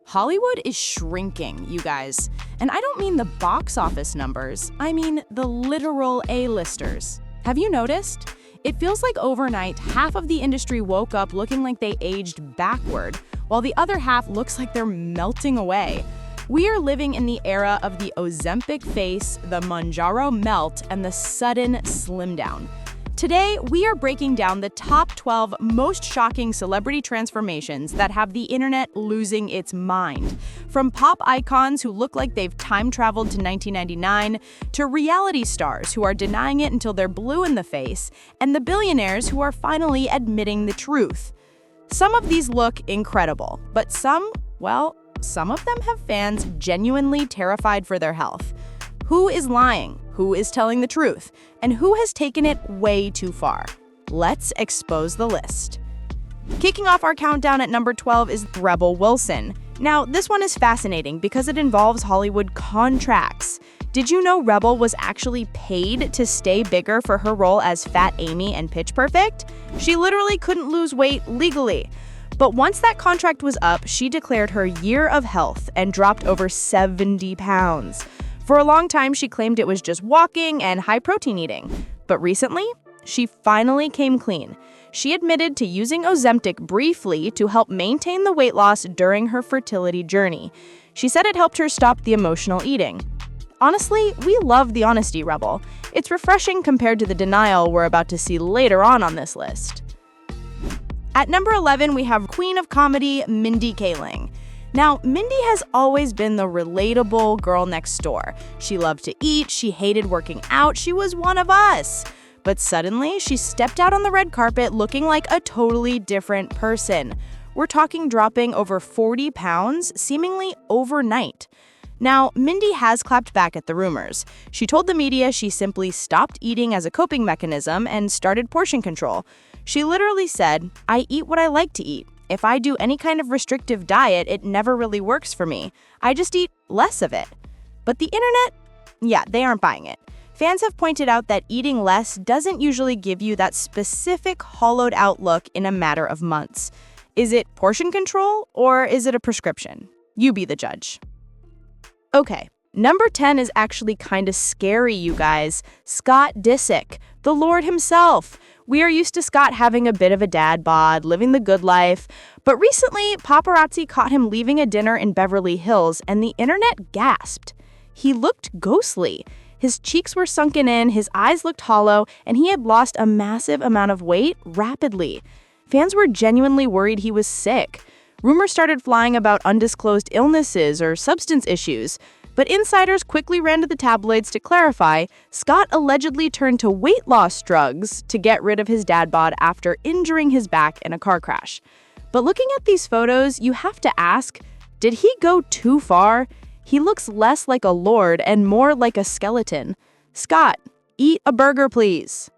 Hollywood is shrinking, you guys. And I don't mean the box office numbers, I mean the literal A-listers. Have you noticed? It feels like overnight, half of the industry woke up looking like they aged backward, while the other half looks like they're melting away. We are living in the era of the Ozempic face, the Mounjaro melt, and the sudden slim down. Today, we are breaking down the top 12 most shocking celebrity transformations that have the internet losing its mind. From pop icons who look like they've time-traveled to 1999, to reality stars who are denying it until they're blue in the face, and the billionaires who are finally admitting the truth. Some of these look incredible, but some of them have fans genuinely terrified for their health. Who is lying? Who is telling the truth? And who has taken it way too far? Let's expose the list. Kicking off our countdown at number 12 is Rebel Wilson. Now, this one is fascinating because it involves Hollywood contracts. Did you know Rebel was actually paid to stay bigger for her role as Fat Amy in Pitch Perfect? She literally couldn't lose weight legally. But once that contract was up, she declared her year of health and dropped over 70 pounds. For a long time, she claimed it was just walking and high-protein eating. But recently, she finally came clean. She admitted to using Ozempic briefly to help maintain the weight loss during her fertility journey. She said it helped her stop the emotional eating. Honestly, we love the honesty, Rebel. It's refreshing compared to the denial we're about to see later on this list. At number 11, we have Queen of Comedy, Mindy Kaling. Now, Mindy has always been the relatable girl next door. She loved to eat, she hated working out, she was one of us. But suddenly, she stepped out on the red carpet looking like a totally different person. We're talking dropping over 40 pounds, seemingly overnight. Now, Mindy has clapped back at the rumors. She told the media she simply stopped eating as a coping mechanism and started portion control. She literally said, "I eat what I like to eat. If I do any kind of restrictive diet, it never really works for me. I just eat less of it." But the internet? They aren't buying it. Fans have pointed out that eating less doesn't usually give you that specific hollowed-out look in a matter of months. Is it portion control or is it a prescription? You be the judge. Okay, number 10 is actually kind of scary, you guys. Scott Disick, the Lord himself. We are used to Scott having a bit of a dad bod, living the good life, but recently, paparazzi caught him leaving a dinner in Beverly Hills, and the internet gasped. He looked ghostly. His cheeks were sunken in, his eyes looked hollow, and he had lost a massive amount of weight rapidly. Fans were genuinely worried he was sick. Rumors started flying about undisclosed illnesses or substance issues. But insiders quickly ran to the tabloids to clarify Scott allegedly turned to weight loss drugs to get rid of his dad bod after injuring his back in a car crash. But looking at these photos, you have to ask, did he go too far? He looks less like a lord and more like a skeleton. Scott, eat a burger, please.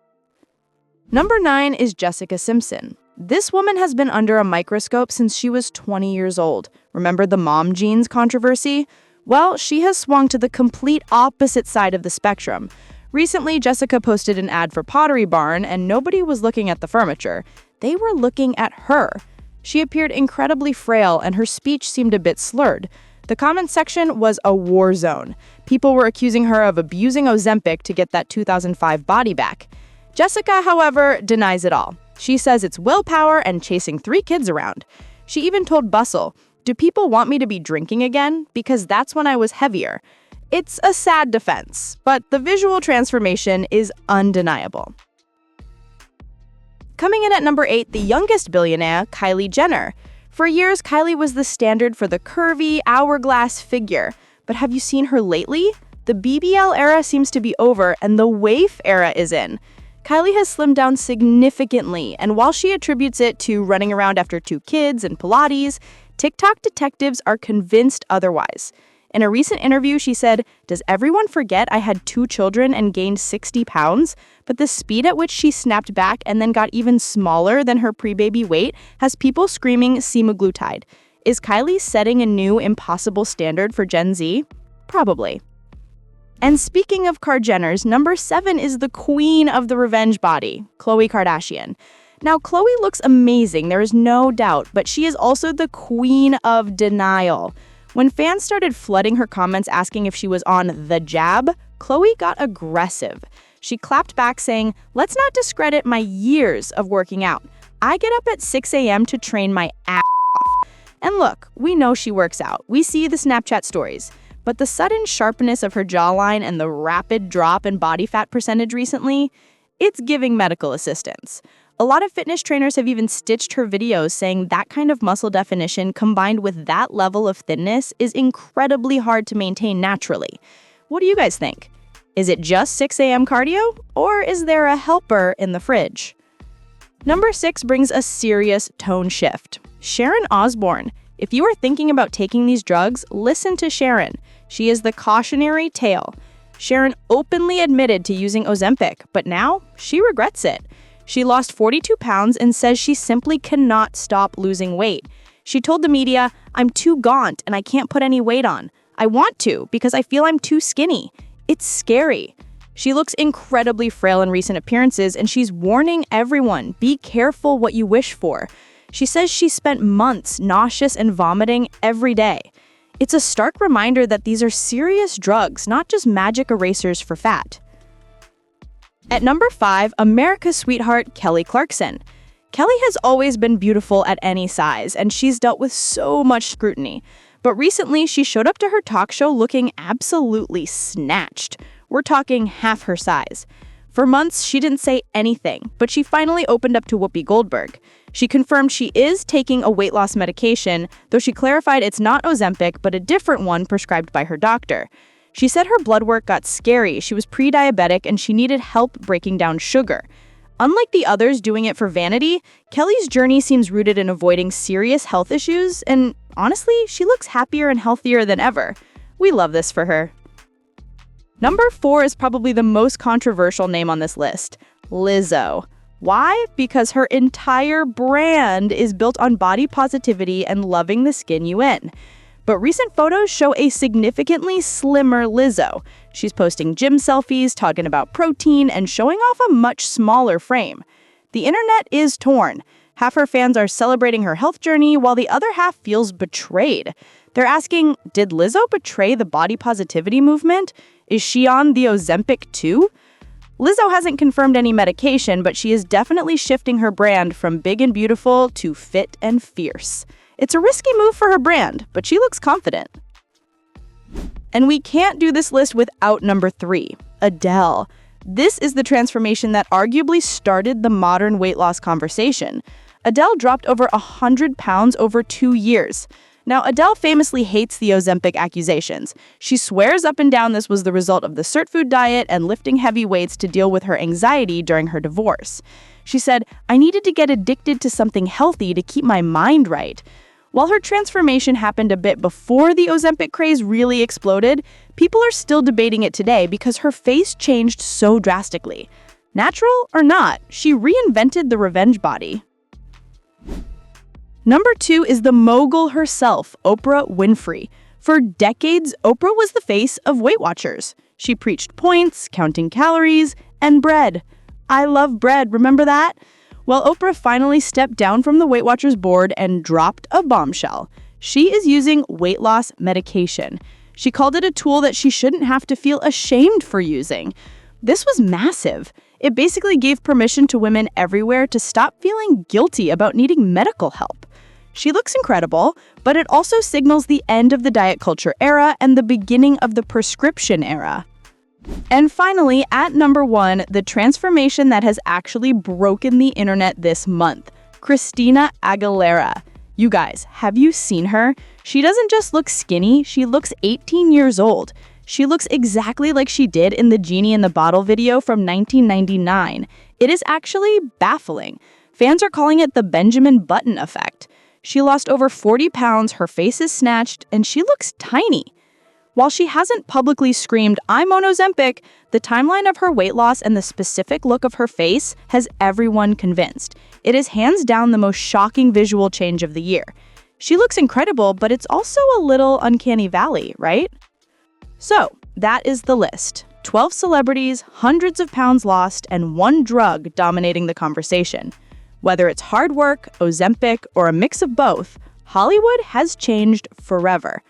Number 9 is Jessica Simpson. This woman has been under a microscope since she was 20 years old. Remember the mom jeans controversy? Well, she has swung to the complete opposite side of the spectrum. Recently, Jessica posted an ad for Pottery Barn, and nobody was looking at the furniture. They were looking at her. She appeared incredibly frail, and her speech seemed a bit slurred. The comment section was a war zone. People were accusing her of abusing Ozempic to get that 2005 body back. Jessica, however, denies it all. She says it's willpower and chasing 3 kids around. She even told Bustle, "Do people want me to be drinking again? Because that's when I was heavier." It's a sad defense, but the visual transformation is undeniable. Coming in at number 8, the youngest billionaire, Kylie Jenner. For years, Kylie was the standard for the curvy, hourglass figure. But have you seen her lately? The BBL era seems to be over, and the waif era is in. Kylie has slimmed down significantly, and while she attributes it to running around after 2 kids and Pilates, TikTok detectives are convinced otherwise. In a recent interview, she said, "Does everyone forget I had 2 children and gained 60 pounds? But the speed at which she snapped back and then got even smaller than her pre-baby weight has people screaming semaglutide. Is Kylie setting a new impossible standard for Gen Z? Probably." And speaking of Kar-Jenners, number 7 is the queen of the revenge body, Khloé Kardashian. Now, Khloé looks amazing, there is no doubt, but she is also the queen of denial. When fans started flooding her comments asking if she was on the jab, Khloé got aggressive. She clapped back saying, "Let's not discredit my years of working out. I get up at 6 a.m. to train my ass off." And look, we know she works out. We see the Snapchat stories. But the sudden sharpness of her jawline and the rapid drop in body fat percentage recently, it's giving medical assistance. A lot of fitness trainers have even stitched her videos saying that kind of muscle definition combined with that level of thinness is incredibly hard to maintain naturally. What do you guys think? Is it just 6 a.m. cardio, or is there a helper in the fridge? Number 6 brings a serious tone shift. Sharon Osbourne. If you are thinking about taking these drugs, listen to Sharon. She is the cautionary tale. Sharon openly admitted to using Ozempic, but now she regrets it. She lost 42 pounds and says she simply cannot stop losing weight. She told the media, "I'm too gaunt and I can't put any weight on. I want to because I feel I'm too skinny. It's scary." She looks incredibly frail in recent appearances, and she's warning everyone, be careful what you wish for. She says she spent months nauseous and vomiting every day. It's a stark reminder that these are serious drugs, not just magic erasers for fat. At number 5, America's sweetheart, Kelly Clarkson. Kelly has always been beautiful at any size, and she's dealt with so much scrutiny. But recently, she showed up to her talk show looking absolutely snatched. We're talking half her size. For months, she didn't say anything, but she finally opened up to Whoopi Goldberg. She confirmed she is taking a weight loss medication, though she clarified it's not Ozempic, but a different one prescribed by her doctor. She said her blood work got scary, she was pre-diabetic, and she needed help breaking down sugar. Unlike the others doing it for vanity, Kelly's journey seems rooted in avoiding serious health issues, and honestly, she looks happier and healthier than ever. We love this for her. Number 4 is probably the most controversial name on this list, Lizzo. Why? Because her entire brand is built on body positivity and loving the skin you in. But recent photos show a significantly slimmer Lizzo. She's posting gym selfies, talking about protein, and showing off a much smaller frame. The internet is torn. Half her fans are celebrating her health journey, while the other half feels betrayed. They're asking, did Lizzo betray the body positivity movement? Is she on the Ozempic too? Lizzo hasn't confirmed any medication, but she is definitely shifting her brand from big and beautiful to fit and fierce. It's a risky move for her brand, but she looks confident. And we can't do this list without number 3, Adele. This is the transformation that arguably started the modern weight loss conversation. Adele dropped over 100 pounds over 2 years. Now, Adele famously hates the Ozempic accusations. She swears up and down this was the result of the cert food diet and lifting heavy weights to deal with her anxiety during her divorce. She said, "I needed to get addicted to something healthy to keep my mind right." While her transformation happened a bit before the Ozempic craze really exploded, people are still debating it today because her face changed so drastically. Natural or not, she reinvented the revenge body. Number 2 is the mogul herself, Oprah Winfrey. For decades, Oprah was the face of Weight Watchers. She preached points, counting calories, and bread. I love bread, remember that? Well, Oprah finally stepped down from the Weight Watchers board and dropped a bombshell. She is using weight loss medication. She called it a tool that she shouldn't have to feel ashamed for using. This was massive. It basically gave permission to women everywhere to stop feeling guilty about needing medical help. She looks incredible, but it also signals the end of the diet culture era and the beginning of the prescription era. And finally, at number 1, the transformation that has actually broken the internet this month, Christina Aguilera. You guys, have you seen her? She doesn't just look skinny, she looks 18 years old. She looks exactly like she did in the Genie in the Bottle video from 1999. It is actually baffling. Fans are calling it the Benjamin Button effect. She lost over 40 pounds, her face is snatched, and she looks tiny. While she hasn't publicly screamed, "I'm on Ozempic," the timeline of her weight loss and the specific look of her face has everyone convinced. It is hands down the most shocking visual change of the year. She looks incredible, but it's also a little uncanny valley, right? So, that is the list. 12 celebrities, hundreds of pounds lost, and one drug dominating the conversation. Whether it's hard work, Ozempic, or a mix of both, Hollywood has changed forever.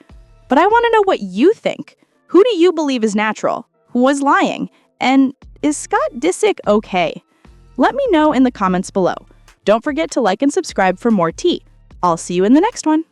But I want to know what you think. Who do you believe is natural? Who was lying? And is Scott Disick okay? Let me know in the comments below. Don't forget to like and subscribe for more tea. I'll see you in the next one.